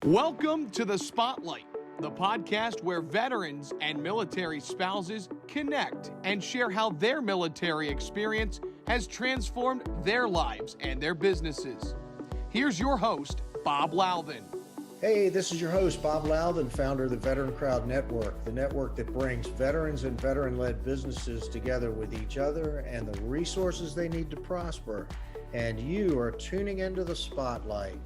Welcome to The Spotlight, the podcast where veterans and military spouses connect and share how their military experience has transformed their lives and their businesses. Here's your host, Bob Louthen. Hey, this is your host, Bob Louthen, founder of the Veteran Crowd Network, the network that brings veterans and veteran-led businesses together with each other and the resources they need to prosper. And you are tuning into The Spotlight.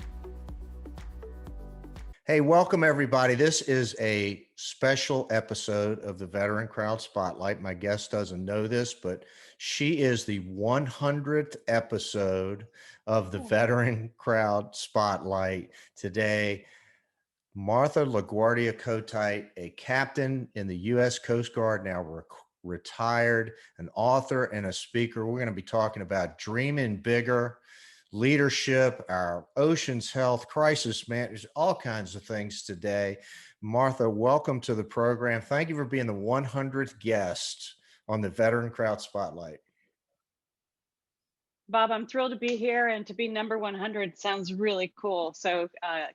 Hey, welcome everybody. This is a special episode of the Veteran Crowd Spotlight. My guest doesn't know this, but she is the 100th episode of the Veteran Crowd Spotlight today. Martha LaGuardia-Kotite, a captain in the U.S. Coast Guard, now retired, an author and a speaker. We're going to be talking about dreaming bigger, leadership, our oceans health, crisis management, all kinds of things today. Martha, welcome to the program. Thank you for being the 100th guest on the Veteran Crowd Spotlight. Bob, I'm thrilled to be here, and to be number 100 sounds really cool. So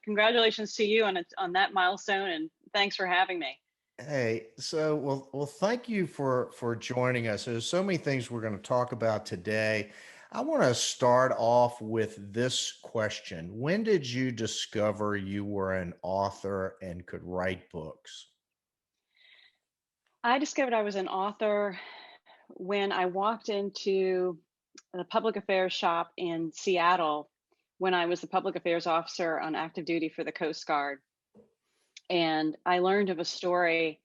congratulations to you on that milestone, and thanks for having me. Hey, so well, thank you for joining us. There's so many things we're going to talk about today. I want to start off with this question. When did you discover you were an author and could write books? I discovered I was an author when I walked into the public affairs shop in Seattle when I was the public affairs officer on active duty for the Coast Guard. And I learned of a story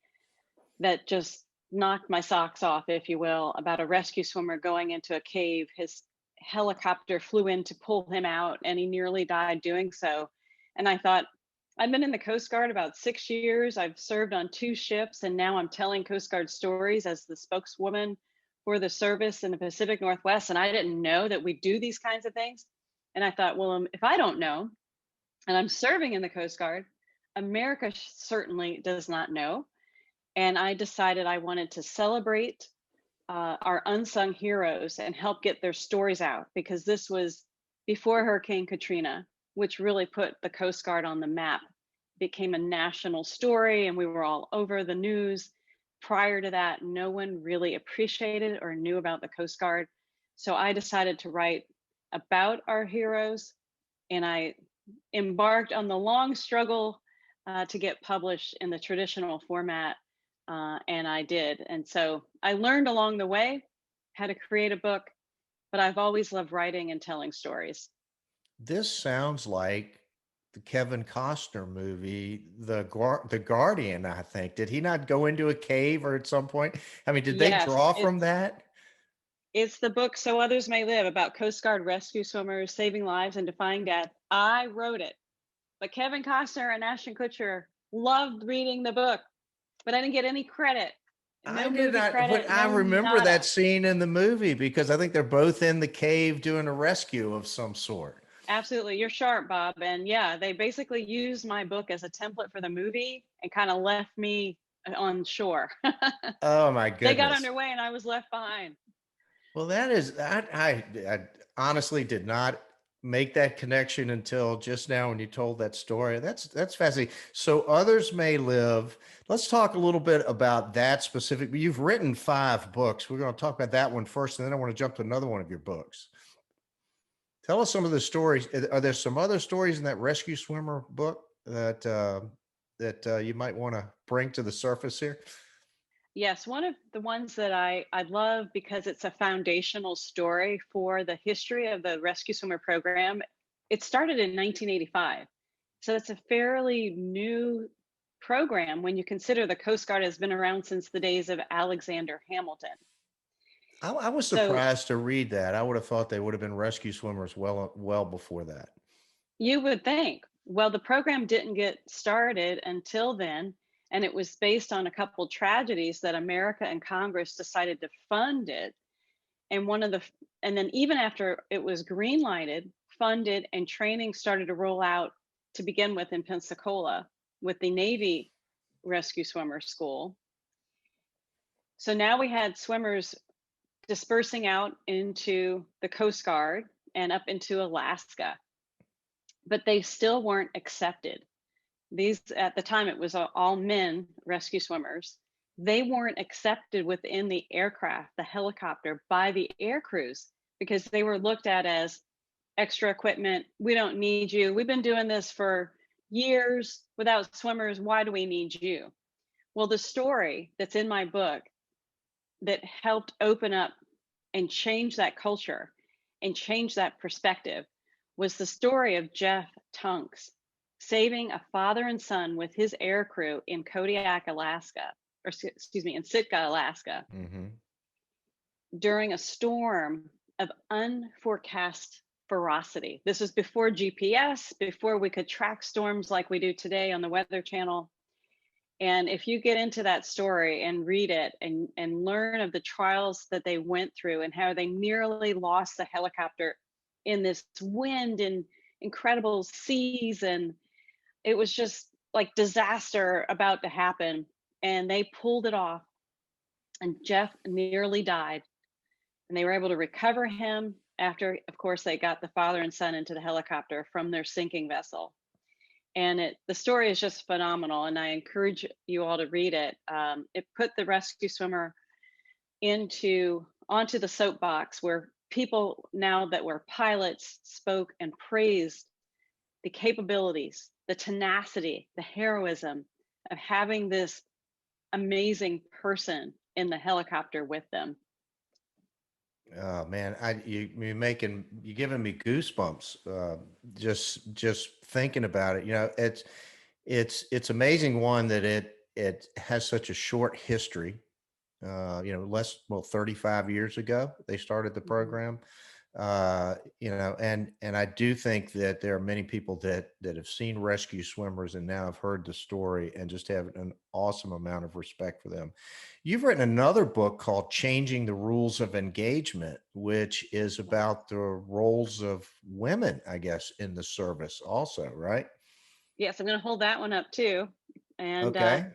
that just knocked my socks off, if you will, about a rescue swimmer going into a cave. His helicopter flew in to pull him out, and he nearly died doing so. And I thought, I've been in the Coast Guard about 6 years. I've served on 2 ships, and now I'm telling Coast Guard stories as the spokeswoman for the service in the Pacific Northwest. And I didn't know that we do these kinds of things. And I thought, well, if I don't know, and I'm serving in the Coast Guard, America certainly does not know. And I decided I wanted to celebrate our unsung heroes and help get their stories out, because this was before Hurricane Katrina, which really put the Coast Guard on the map. It became a national story, and we were all over the news. Prior to that, no one really appreciated or knew about the Coast Guard. So I decided to write about our heroes, and I embarked on the long struggle to get published in the traditional format. And I did. And so I learned along the way how to create a book, but I've always loved writing and telling stories. This sounds like the Kevin Costner movie, The Guardian, I think. Did he not go into a cave or at some point? I mean, did they draw from that? It's the book So Others May Live, about Coast Guard rescue swimmers saving lives and defying death. I wrote it, but Kevin Costner and Ashton Kutcher loved reading the book. But I didn't get any credit. I did not, but I remember that scene in the movie because I think they're both in the cave doing a rescue of some sort. Absolutely. You're sharp, Bob. And yeah, they basically used my book as a template for the movie and kind of left me on shore. Oh my goodness. They got underway and I was left behind. Well, that is, I honestly did not make that connection until just now when you told that story. That's fascinating. So Others May Live. Let's talk a little bit about that specific. You've written 5 books. We're going to talk about that one first, and then I want to jump to another one of your books. Tell us some of the stories. Are there some other stories in that rescue swimmer book that you might want to bring to the surface here? Yes, one of the ones that I love because it's a foundational story for the history of the rescue swimmer program. It started in 1985. So it's a fairly new program when you consider the Coast Guard has been around since the days of Alexander Hamilton. I was surprised to read that. I would have thought they would have been rescue swimmers well before that. You would think. Well, the program didn't get started until then. And it was based on a couple tragedies that America and Congress decided to fund it. And then even after it was green lighted, funded, and training started to roll out to begin with in Pensacola with the Navy Rescue Swimmer School. So now we had swimmers dispersing out into the Coast Guard and up into Alaska, but they still weren't accepted. these, at the time, it was all men rescue swimmers. They weren't accepted within the aircraft, the helicopter, by the air crews because they were looked at as extra equipment. We don't need you. We've been doing this for years without swimmers. Why do we need you? Well, the story that's in my book that helped open up and change that culture and change that perspective was the story of Jeff Tunks saving a father and son with his air crew in Kodiak, Alaska, or excuse me, in Sitka, Alaska, Mm-hmm. during a storm of unforecast ferocity. This was before GPS, before we could track storms like we do today on the Weather Channel. And if you get into that story and read it and learn of the trials that they went through and how they nearly lost the helicopter in this wind and incredible seas, and it was just like disaster about to happen, and they pulled it off, and Jeff nearly died, and they were able to recover him after, of course, they got the father and son into the helicopter from their sinking vessel. And the story is just phenomenal, and I encourage you all to read it. It put the rescue swimmer onto the soapbox where people now that were pilots spoke and praised the capabilities, the tenacity, the heroism of having this amazing person in the helicopter with them. Oh man, you're giving me goosebumps. Just thinking about it. It's amazing, one, that it has such a short history. 35 years ago they started the Mhm. program. And I do think that there are many people that have seen rescue swimmers and now have heard the story and just have an awesome amount of respect for them. You've written another book called Changing the Rules of Engagement, which is about the roles of women, I guess, in the service also, right? Yes, I'm going to hold that one up too. And Okay. I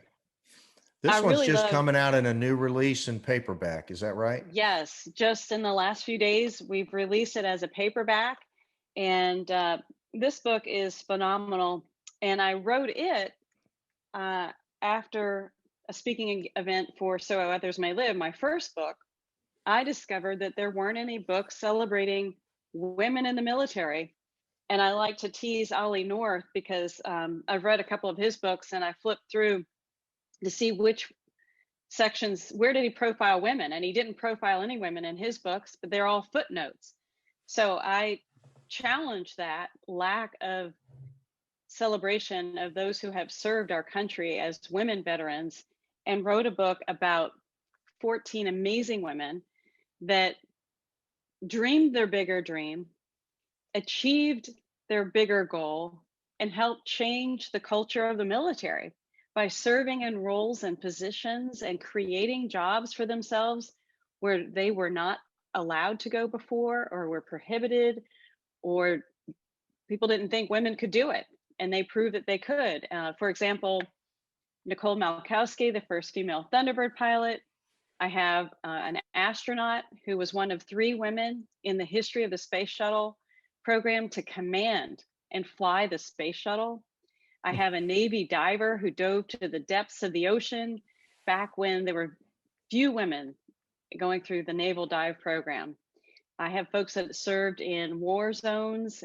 This one's really just love, coming out in a new release in paperback. Is that right? yes, just in the last few days, we've released it as a paperback. And this book is phenomenal. And I wrote it uh, after a speaking event for So Others May Live, my first book. I discovered that there weren't any books celebrating women in the military. And I like to tease Ollie North because I've read a couple of his books and I flipped through to see which sections, where did he profile women? And he didn't profile any women in his books, but they're all footnotes. So I challenge that lack of celebration of those who have served our country as women veterans and wrote a book about 14 amazing women that dreamed their bigger dream, achieved their bigger goal, and helped change the culture of the military by serving in roles and positions and creating jobs for themselves where they were not allowed to go before or were prohibited, or people didn't think women could do it. And they proved that they could. For example, Nicole Malkowski, the first female Thunderbird pilot. I have an astronaut who was one of 3 women in the history of the space shuttle program to command and fly the space shuttle. I have a Navy diver who dove to the depths of the ocean back when there were few women going through the naval dive program. I have folks that served in war zones,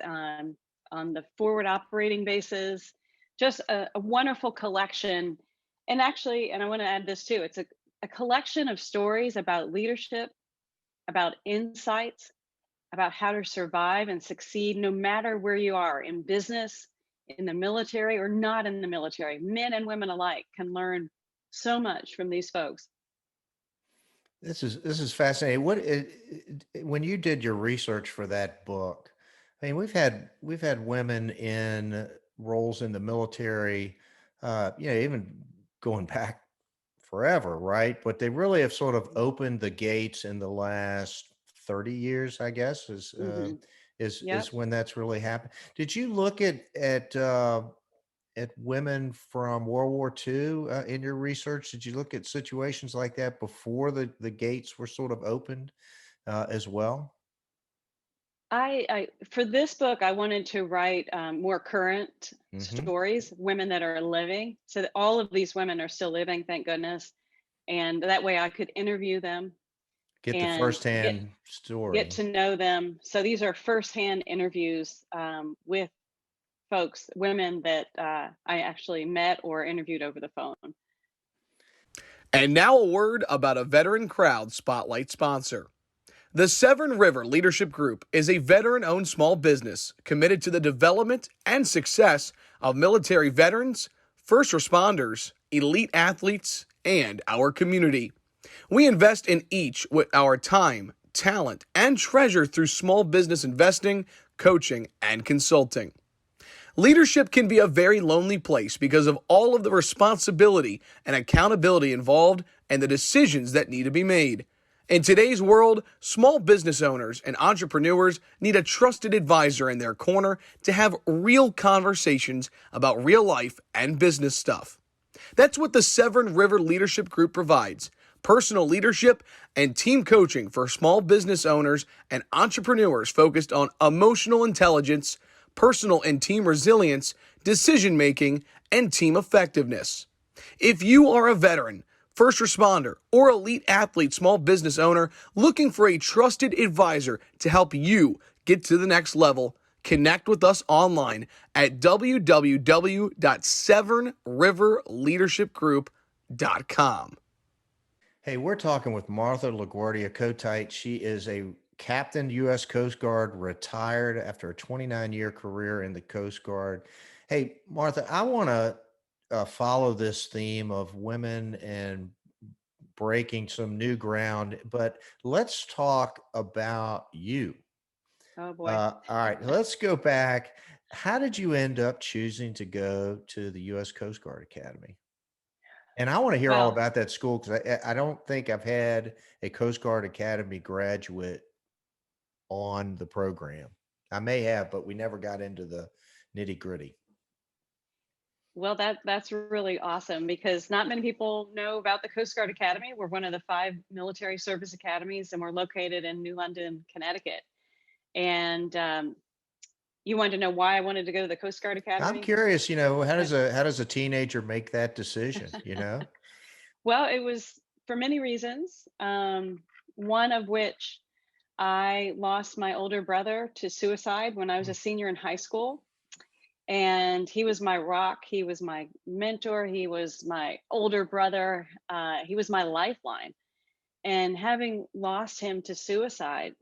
on the forward operating bases, just a wonderful collection. And actually, and I want to add this too, it's a collection of stories about leadership, about insights, about how to survive and succeed no matter where you are in business, in the military, or not in the military. Men and women alike can learn so much from these folks. This is fascinating. When you did your research for that book, I mean, we've had women in roles in the military, even going back forever, right? But they really have sort of opened the gates in the last 30 years, I guess, Hmm. is Yep. when that's really happened. Did you look at women from World War II in your research? Did you look at situations like that before the gates were sort of opened as well? I for this book, I wanted to write more current Hmm. stories, women that are living, so that all of these women are still living, thank goodness, and that way I could interview them Get the and firsthand get story. to know them. So these are firsthand interviews with folks, women that I actually met or interviewed over the phone. And now a word about a veteran crowd spotlight sponsor. The Severn River Leadership Group is a veteran-owned small business committed to the development and success of military veterans, first responders, elite athletes, and our community. We invest in each with our time, talent, and treasure through small business investing, coaching, and consulting. Leadership can be a very lonely place because of all of the responsibility and accountability involved and the decisions that need to be made. In today's world, small business owners and entrepreneurs need a trusted advisor in their corner to have real conversations about real life and business stuff. That's what the Severn River Leadership Group provides: personal leadership and team coaching for small business owners and entrepreneurs focused on emotional intelligence, personal and team resilience, decision making, and team effectiveness. If you are a veteran, first responder, or elite athlete small business owner looking for a trusted advisor to help you get to the next level, connect with us online at www.severnriverleadershipgroup.com. Hey, we're talking with Martha LaGuardia-Kotite. She is a Captain U.S. Coast Guard, retired after a 29-year career in the Coast Guard. Hey, Martha, I want to follow this theme of women and breaking some new ground, but let's talk about you. Oh boy. All right, let's go back. How did you end up choosing to go to the U.S. Coast Guard Academy? And I want to hear all Well, about that school because I don't think I've had a Coast Guard Academy graduate on the program. I may have, but we never got into the nitty gritty. well, that's really awesome because not many people know about the Coast Guard Academy. We're one of the 5 military service academies, and we're located in New London, Connecticut. And you wanted to know why I wanted to go to the Coast Guard I'm Academy? curious, how does a teenager make that decision? Well, it was for many reasons. One of which I lost my older brother to suicide when I was a senior in high school. And he was my rock. He was my mentor. He was my older brother. He was my lifeline. And having lost him to suicide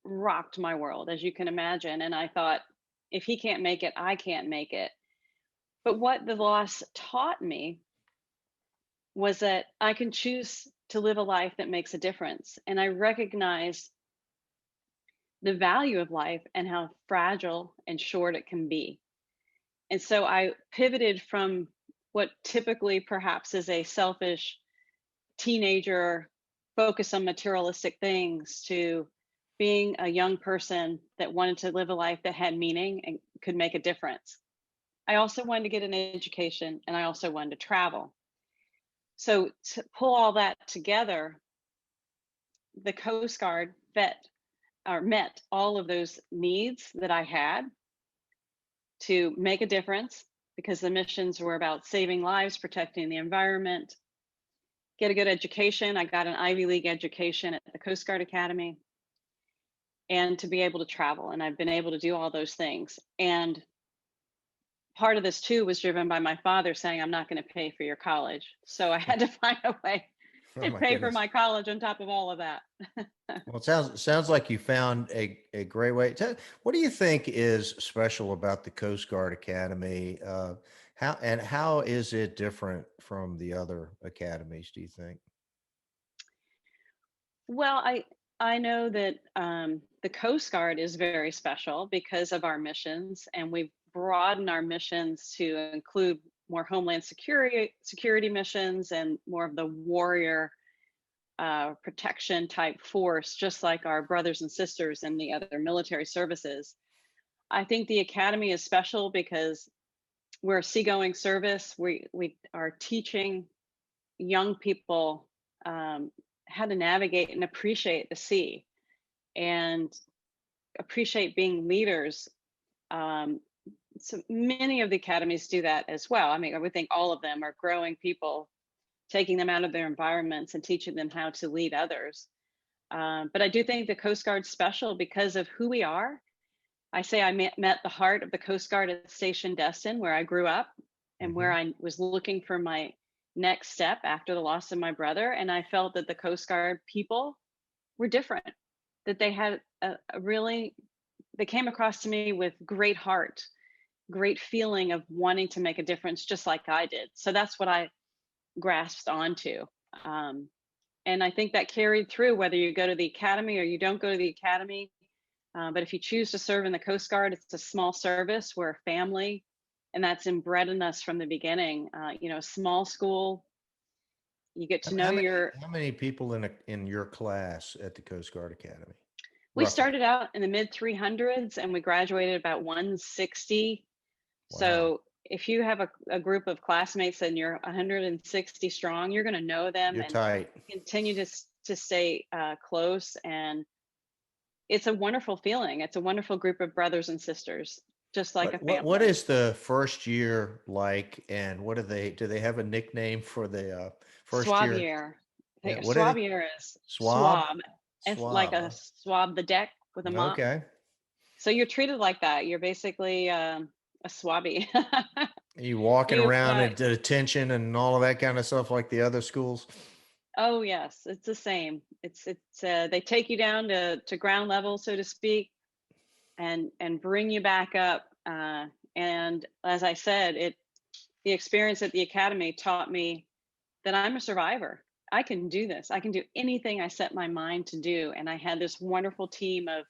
rocked my world, as you can imagine. And I thought, if he can't make it, I can't make it. But what the loss taught me was that I can choose to live a life that makes a difference. And I recognized the value of life and how fragile and short it can be. And so I pivoted from what typically perhaps is a selfish teenager focus on materialistic things to being a young person that wanted to live a life that had meaning and could make a difference. I also wanted to get an education and I also wanted to travel. So to pull all that together, the Coast Guard met all of those needs that I had to make a difference because the missions were about saving lives, protecting the environment, get a good education. I got an Ivy League education at the Coast Guard Academy, and to be able to travel. And I've been able to do all those things. And part of this too was driven by my father saying, I'm not going to pay for your college. So I had to find a way Oh to my pay for goodness. my college on top of all of that. Well, it sounds like you found a great way. What do you think is special about the Coast Guard Academy? How is it different from the other academies, do you think? Well, I know that the Coast Guard is very special because of our missions, and we've broadened our missions to include more homeland security missions and more of the warrior protection type force, just like our brothers and sisters in the other military services. I think the academy is special because we're a seagoing service. We are teaching young people how to navigate and appreciate the sea. And appreciate being leaders. So many of the academies do that as well. I mean, I would think all of them are growing people, taking them out of their environments and teaching them how to lead others. But I do think the Coast Guard's special because of who we are. I say I met the heart of the Coast Guard at Station Destin, where I grew up and where I was looking for my next step after the loss of my brother. And I felt that the Coast Guard people were different, that they had they came across to me with great heart, great feeling of wanting to make a difference, just like I did. So that's what I grasped onto. And I think that carried through whether you go to the academy or you don't go to the academy. But if you choose to serve in the Coast Guard, it's a small service. We're a family, and that's inbred in us from the beginning. A small school, you get to know How many people in your class at the Coast Guard Academy? We started out in the mid 300s and we graduated about 160. Wow. So if you have a group of classmates and you're 160 strong, you're going to know them You're and tight. continue to stay close. And it's a wonderful feeling. It's a wonderful group of brothers and sisters, just like a family. What is the first year like, and do they have a nickname for the first Swab year? year. Yeah, Swab year is swab. It's like a swab the deck with a mop. Okay. So you're treated like that. You're basically a swabby. You walking around at detention and all of that kind of stuff like the other schools? Oh yes, it's the same. It's they take you down to ground level, so to speak, and bring you back up. And as I said, the experience at the academy taught me that I'm a survivor. I can do this. I can do anything I set my mind to do. And I had this wonderful team of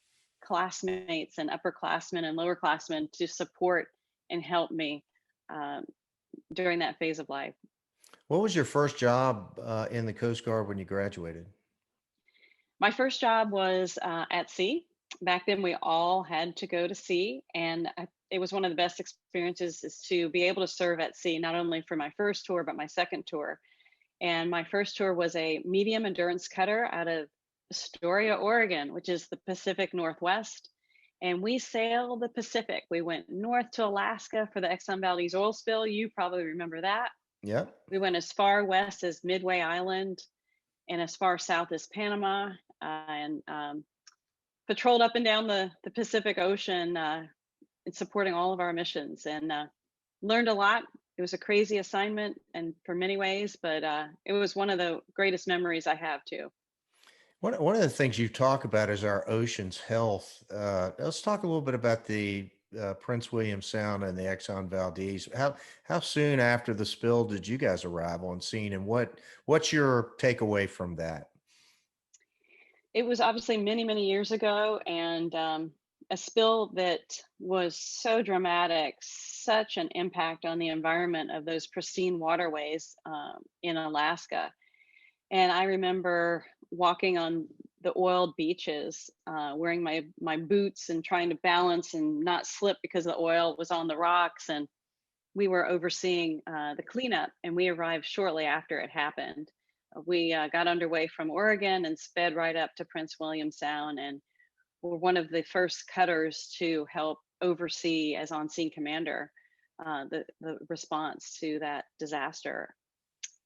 classmates and upperclassmen and lowerclassmen to support and help me during that phase of life. What was your first job in the Coast Guard when you graduated? My first job was at sea. Back then, we all had to go to sea, and it was one of the best experiences is to be able to serve at sea, not only for my first tour, but my second tour. And my first tour was a medium endurance cutter out of Astoria, Oregon, which is the Pacific Northwest. And we sailed the Pacific. We went north to Alaska for the Exxon Valdez oil spill. You probably remember that. Yep. We went as far west as Midway Island and as far south as Panama, and patrolled up and down the Pacific Ocean in supporting all of our missions, and learned a lot. It was a crazy assignment and for many ways, but it was one of the greatest memories I have too. One of the things you talk about is our ocean's health. Let's talk a little bit about the Prince William Sound and the Exxon Valdez. How soon after the spill did you guys arrive on scene, and what's your takeaway from that? It was obviously many, many years ago, and a spill that was so dramatic, such an impact on the environment of those pristine waterways in Alaska. And I remember walking on the oiled beaches, wearing my boots and trying to balance and not slip because the oil was on the rocks. And we were overseeing the cleanup, and we arrived shortly after it happened. We got underway from Oregon and sped right up to Prince William Sound, and were one of the first cutters to help oversee as on-scene commander the response to that disaster.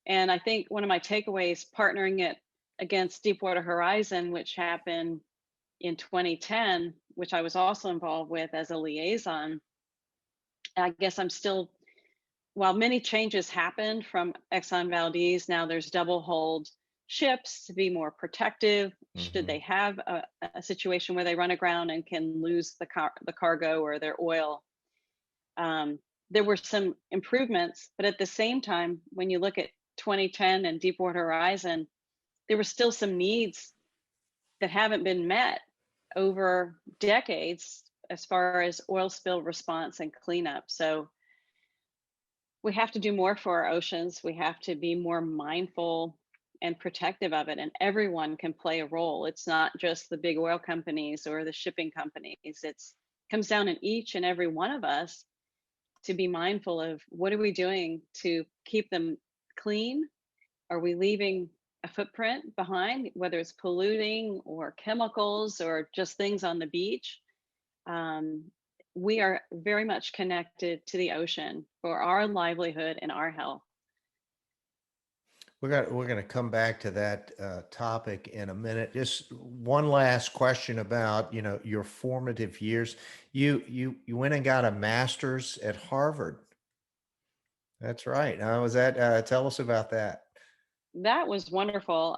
And I think one of my takeaways, partnering it against Deepwater Horizon, which happened in 2010, which I was also involved with as a liaison, I guess I'm still, while many changes happened from Exxon Valdez, now there's double hulled ships to be more protective. Should they have a situation where they run aground and can lose the cargo or their oil. There were some improvements, but at the same time, when you look at 2010 and Deepwater Horizon, there were still some needs that haven't been met over decades as far as oil spill response and cleanup. So we have to do more for our oceans. We have to be more mindful and protective of it, and everyone can play a role. It's not just the big oil companies or the shipping companies. It comes down in each and every one of us to be mindful of what are we doing to keep them clean? Are we leaving a footprint behind, whether it's polluting or chemicals or just things on the beach? we are very much connected to the ocean for our livelihood and our health. We're going to come back to that topic in a minute. Just one last question about, your formative years. You went and got a master's at Harvard. That's right. How was that? Tell us about that. That was wonderful.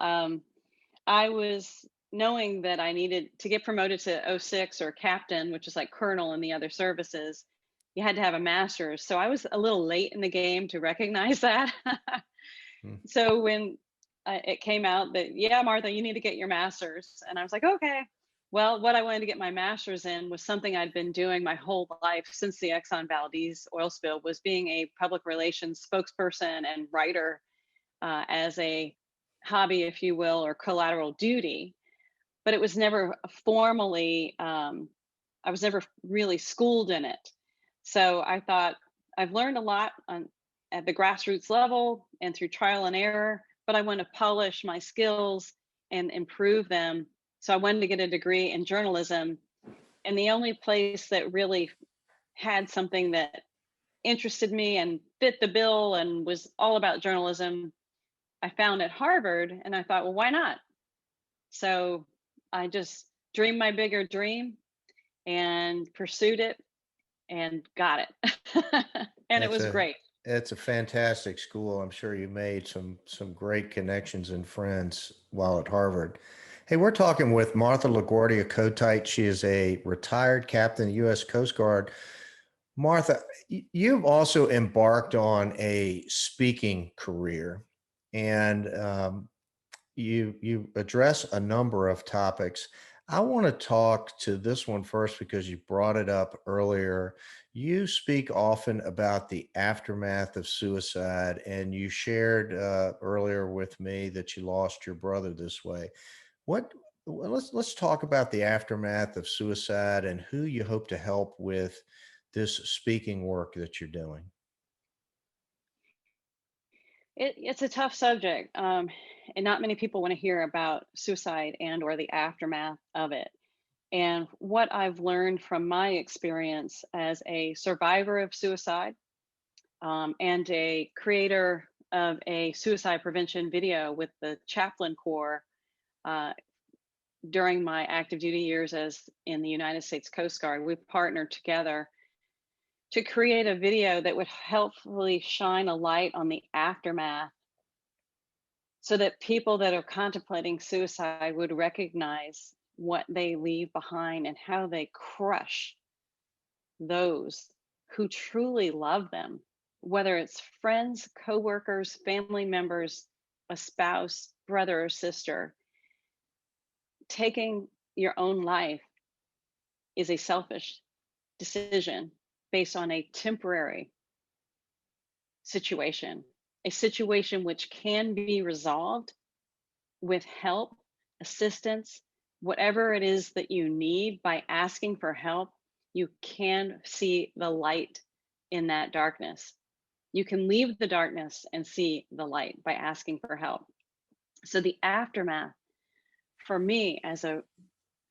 I was knowing that I needed to get promoted to O6 or captain, which is like colonel in the other services. You had to have a master's. So I was a little late in the game to recognize that. Hmm. So when it came out that, yeah, Martha, you need to get your master's. And I was like, okay. Well, what I wanted to get my master's in was something I'd been doing my whole life since the Exxon Valdez oil spill, was being a public relations spokesperson and writer as a hobby, if you will, or collateral duty. But it was never formally, I was never really schooled in it. So I thought, I've learned a lot at the grassroots level and through trial and error, but I want to polish my skills and improve them. So I wanted to get a degree in journalism. And the only place that really had something that interested me and fit the bill and was all about journalism, I found at Harvard. And I thought, well, why not? So I just dreamed my bigger dream and pursued it and got it. And it It's was a great. it's a fantastic school. I'm sure you made some great connections and friends while at Harvard. Hey, we're talking with Martha LaGuardia-Kotite. She is a retired captain, U.S. Coast Guard. Martha, you've also embarked on a speaking career, and you address a number of topics. I want to talk to this one first because you brought it up earlier. You speak often about the aftermath of suicide, and you shared earlier with me that you lost your brother this way. What? Well, let's talk about the aftermath of suicide and who you hope to help with this speaking work that you're doing. It's a tough subject, and not many people want to hear about suicide and or the aftermath of it. And what I've learned from my experience as a survivor of suicide, and a creator of a suicide prevention video with the chaplain corps uh, during my active duty years as in the United States Coast Guard, we partnered together to create a video that would helpfully shine a light on the aftermath so that people that are contemplating suicide would recognize what they leave behind and how they crush those who truly love them, whether it's friends, coworkers, family members, a spouse, brother or sister. Taking your own life is a selfish decision based on a temporary situation, a situation which can be resolved with help, assistance, whatever it is that you need. By asking for help, you can see the light in that darkness. You can leave the darkness and see the light by asking for help. So the aftermath for me as a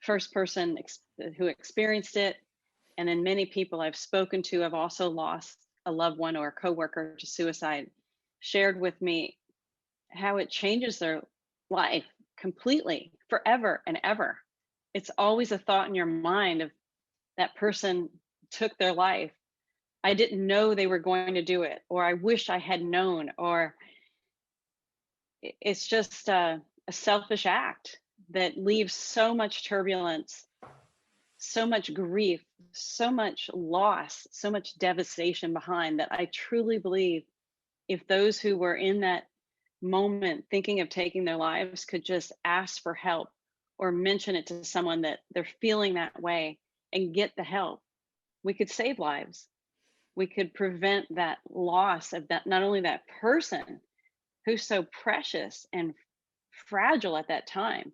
first person who experienced it, and then many people I've spoken to have also lost a loved one or a coworker to suicide, shared with me how it changes their life completely, forever and ever. It's always a thought in your mind of that person took their life. I didn't know they were going to do it, or I wish I had known, or it's just a selfish act that leaves so much turbulence, so much grief, so much loss, so much devastation behind, that I truly believe if those who were in that moment thinking of taking their lives could just ask for help or mention it to someone that they're feeling that way and get the help, we could save lives. We could prevent that loss of that, not only that person who's so precious and fragile at that time,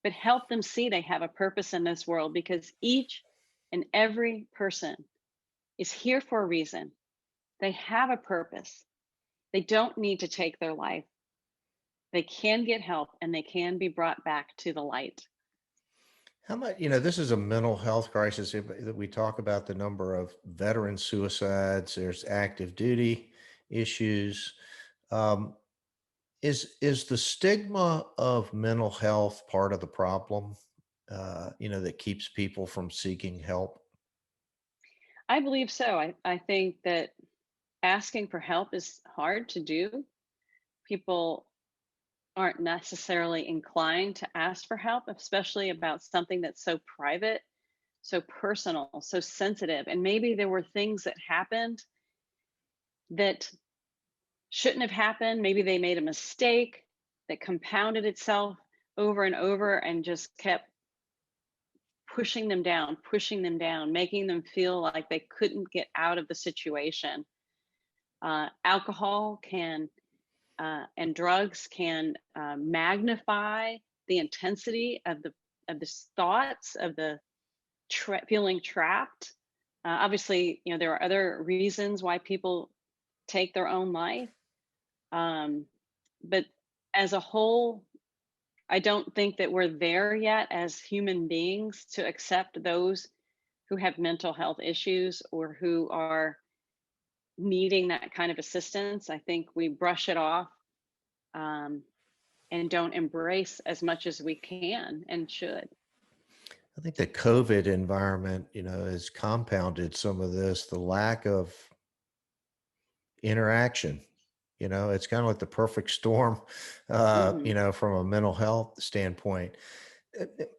but help them see they have a purpose in this world, because each and every person is here for a reason. They have a purpose. They don't need to take their life. They can get help and they can be brought back to the light. How much, this is a mental health crisis that we talk about the number of veteran suicides, there's active duty issues. Um, is the stigma of mental health part of the problem, that keeps people from seeking help? I believe so. I think that asking for help is hard to do. People aren't necessarily inclined to ask for help, especially about something that's so private, so personal, so sensitive. And maybe there were things that happened that shouldn't have happened. Maybe they made a mistake that compounded itself over and over and just kept pushing them down, making them feel like they couldn't get out of the situation. Alcohol can and drugs can magnify the intensity of the thoughts of the feeling trapped. Obviously, there are other reasons why people take their own life, but as a whole, I don't think that we're there yet as human beings to accept those who have mental health issues or who are needing that kind of assistance. I think we brush it off, um, and don't embrace as much as we can and should. I think the COVID environment, has compounded some of this, the lack of interaction. It's kind of like the perfect storm, Hmm. from a mental health standpoint.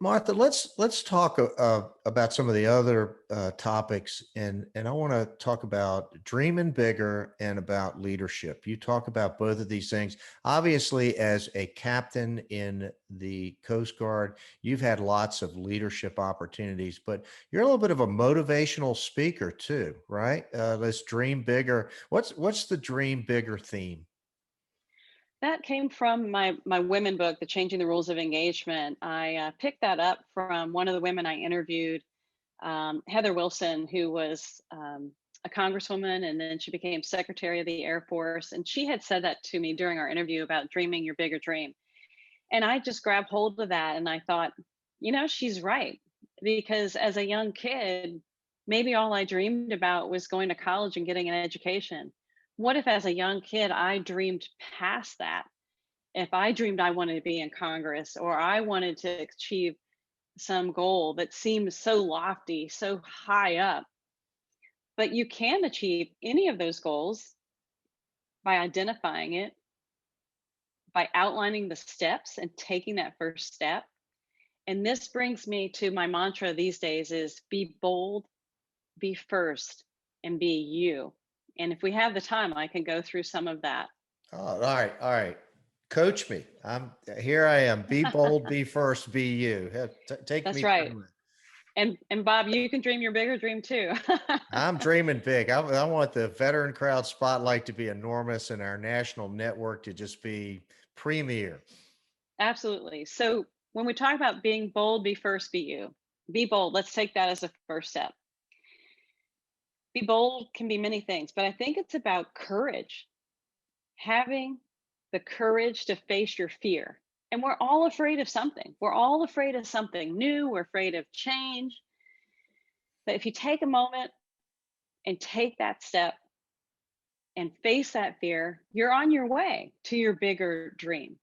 Martha, let's talk about some of the other topics, and I want to talk about dreaming bigger and about leadership. You talk about both of these things. Obviously, as a captain in the Coast Guard, you've had lots of leadership opportunities, but you're a little bit of a motivational speaker too, right? Let's dream bigger. What's the dream bigger theme? That came from my women book, The Changing the Rules of Engagement. I picked that up from one of the women I interviewed, Heather Wilson, who was a congresswoman, and then she became Secretary of the Air Force. And she had said that to me during our interview about dreaming your bigger dream. And I just grabbed hold of that and I thought, she's right. Because as a young kid, maybe all I dreamed about was going to college and getting an education. What if, as a young kid, I dreamed past that? If I dreamed I wanted to be in Congress or I wanted to achieve some goal that seemed so lofty, so high up, but you can achieve any of those goals by identifying it, by outlining the steps and taking that first step. And this brings me to my mantra these days is be bold, be first, and be you. And if we have the time, I can go through some of that. Oh, all right, all right. Coach me. I'm here. I am. Be bold. Be first. Be you. Take That's me right. through it. And Bob, you can dream your bigger dream too. I'm dreaming big. I want the veteran crowd spotlight to be enormous and our national network to just be premier. Absolutely. So when we talk about being bold, be first, be you. Be bold. Let's take that as a first step. Be bold can be many things, but I think it's about courage, having the courage to face your fear. And we're all afraid of something. We're all afraid of something new. We're afraid of change. But if you take a moment and take that step and face that fear, you're on your way to your bigger dream.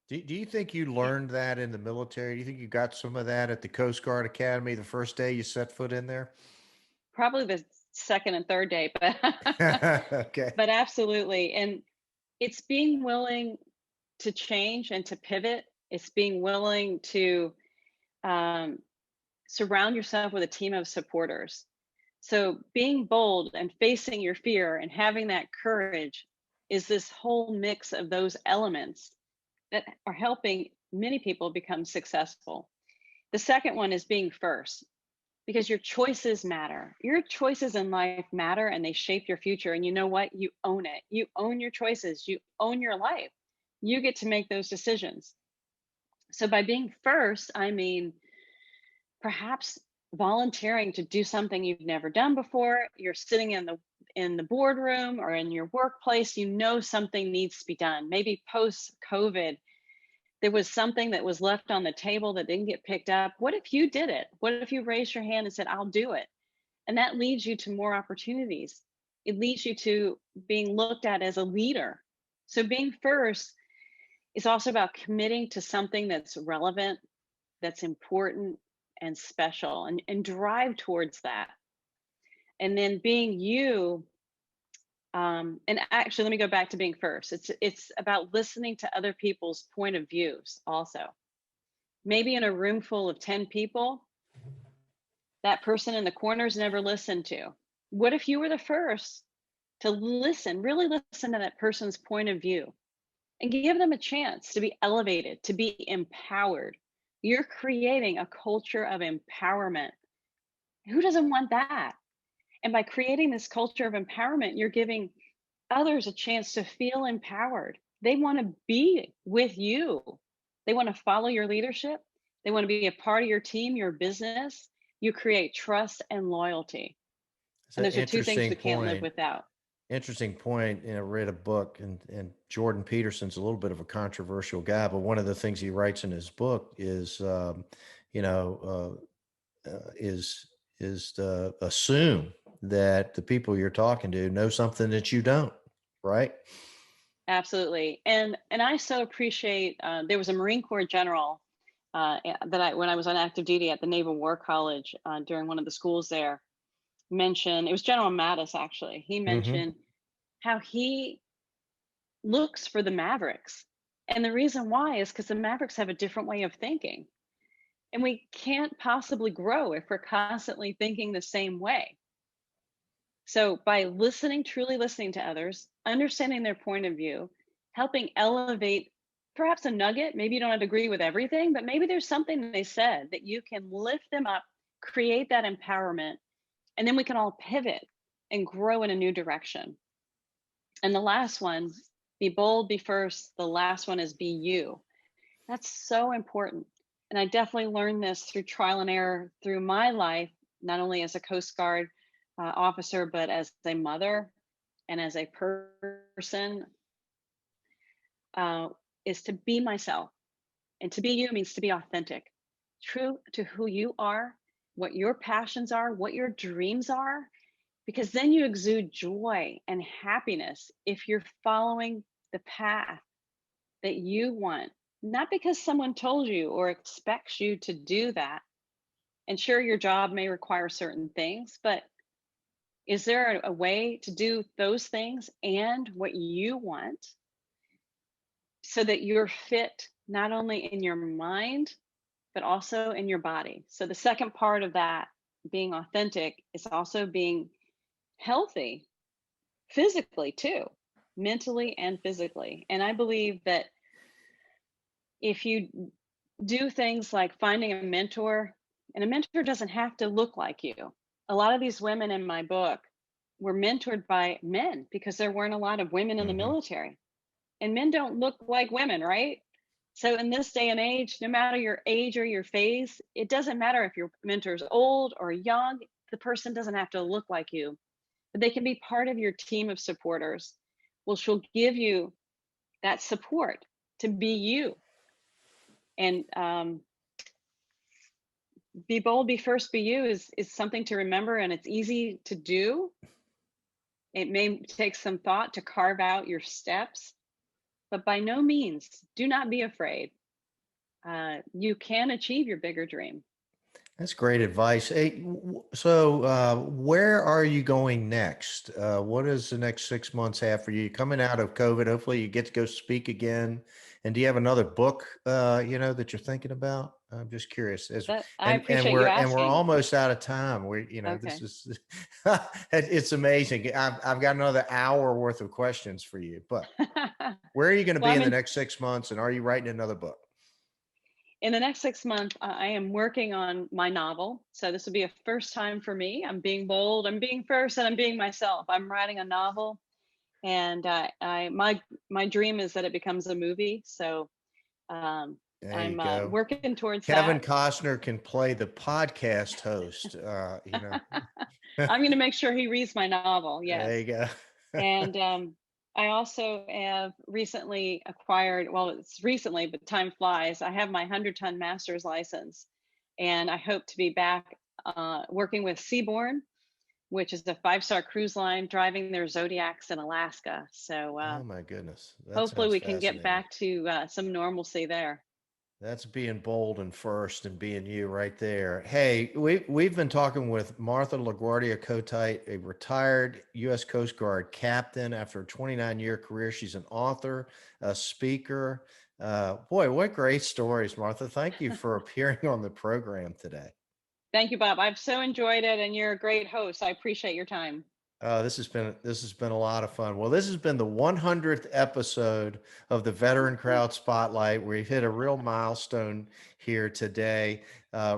Do you think you learned that in the military? Do you think you got some of that at the Coast Guard Academy the first day you set foot in there? Probably the second and third day, but Okay. but absolutely. And it's being willing to change and to pivot. It's being willing to um, surround yourself with a team of supporters. So being bold and facing your fear and having that courage is this whole mix of those elements that are helping many people become successful. The second one is being first because your choices matter. Your choices in life matter and they shape your future. And you know what? You own it. You own your choices. You own your life. You get to make those decisions. So by being first, I mean perhaps volunteering to do something you've never done before. You're sitting in the boardroom or in your workplace, you know something needs to be done. Maybe post COVID, there was something that was left on the table that didn't get picked up. What if you did it? What if you raised your hand and said, I'll do it? And that leads you to more opportunities. It leads you to being looked at as a leader. So being first is also about committing to something that's relevant, that's important and special, and drive towards that. And then being you, and actually, let me go back to being first. It's about listening to other people's point of views also. Maybe in a room full of 10 people, that person in the corner is never listened to. What if you were the first to listen, really listen to that person's point of view and give them a chance to be elevated, to be empowered? You're creating a culture of empowerment. Who doesn't want that? And by creating this culture of empowerment, you're giving others a chance to feel empowered. They want to be with you. They want to follow your leadership. They want to be a part of your team, your business. You create trust and loyalty. It's And an those are two things we interesting can't live point. without. Interesting point. I read a book, and Jordan Peterson's a little bit of a controversial guy, but one of the things he writes in his book is, you know, is to assume that the people you're talking to know something that you don't, right? Absolutely. And I so appreciate, there was a Marine Corps general when I was on active duty at the Naval War College during one of the schools there, mentioned, it was General Mattis actually, he Mm-hmm. mentioned how he looks for the Mavericks. And the reason why is because the Mavericks have a different way of thinking. And we can't possibly grow if we're constantly thinking the same way. So by listening, truly listening to others, understanding their point of view, helping elevate perhaps a nugget, maybe you don't have to agree with everything, but maybe there's something they said that you can lift them up, create that empowerment, and then we can all pivot and grow in a new direction. And the last one, be bold, be first. The last one is be you. That's so important. And I definitely learned this through trial and error through my life, not only as a Coast Guard officer, but as a mother and as a person, is to be myself. And to be you means to be authentic, true to who you are, what your passions are, what your dreams are, because then you exude joy and happiness if you're following the path that you want, not because someone told you or expects you to do that. And sure, your job may require certain things, but is there a way to do those things and what you want so that you're fit not only in your mind, but also in your body? So the second part of that, being authentic, is also being healthy physically too, mentally and physically. And I believe that if you do things like finding a mentor, and a mentor doesn't have to look like you. A lot of these women in my book were mentored by men because there weren't a lot of women in the Mm-hmm. military. And men don't look like women, right? So in this day and age, no matter your age or your phase, it doesn't matter if your mentor's old or young, the person doesn't have to look like you, but they can be part of your team of supporters. Well, she'll give you that support to be you. And be bold, be first, be you is something to remember, and it's easy to do. It may take some thought to carve out your steps, but by no means, do not be afraid. You can achieve your bigger dream. That's great advice. Hey, so where are you going next? What does the next 6 months have for you? Coming out of COVID, hopefully you get to go speak again. And do you have another book, that you're thinking about? I'm just curious. That I And appreciate you we're asking. almost out of time. This Okay. is it's amazing. I've got another hour worth of questions for you. But where are you going to Well, be in the next 6 months? And are you writing another book? in the next 6 months, I am working on my novel. So this will be a first time for me. I'm being bold, I'm being first, and I'm being myself. I'm writing a novel, and my dream is that it becomes a movie. So There you I'm go. working towards Kevin that. Costner can play the podcast host. I'm going to make sure he reads my novel. There Yes. you go. And I also have recently acquired, well, it's recently, but time flies. I have my 100-ton master's license, and I hope to be back working with Severn, which is a 5-star cruise line, driving their Zodiacs in Alaska. So Oh my goodness. That hopefully sounds we can get fascinating. back to some normalcy there. That's being bold and first and being you right there. Hey, we've been talking with Martha LaGuardia-Kotite, a retired U.S. Coast Guard captain after a 29-year career. She's an author, a speaker. Boy, what great stories, Martha. Thank you for appearing on the program today. Thank you, Bob. I've so enjoyed it, and you're a great host. I appreciate your time. This has been a lot of fun. Well, this has been the 100th episode of the Veteran Crowd Spotlight. We've hit a real milestone here today.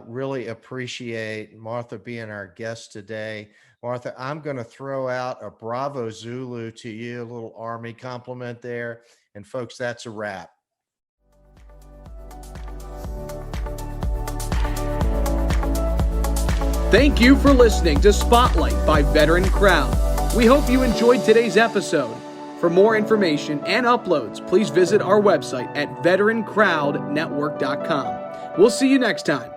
Really appreciate Martha being our guest today. Martha, I'm going to throw out a Bravo Zulu to you, a little Army compliment there. And folks, that's a wrap. Thank you for listening to Spotlight by Veteran Crowd. We hope you enjoyed today's episode. For more information and uploads, please visit our website at veterancrowdnetwork.com. We'll see you next time.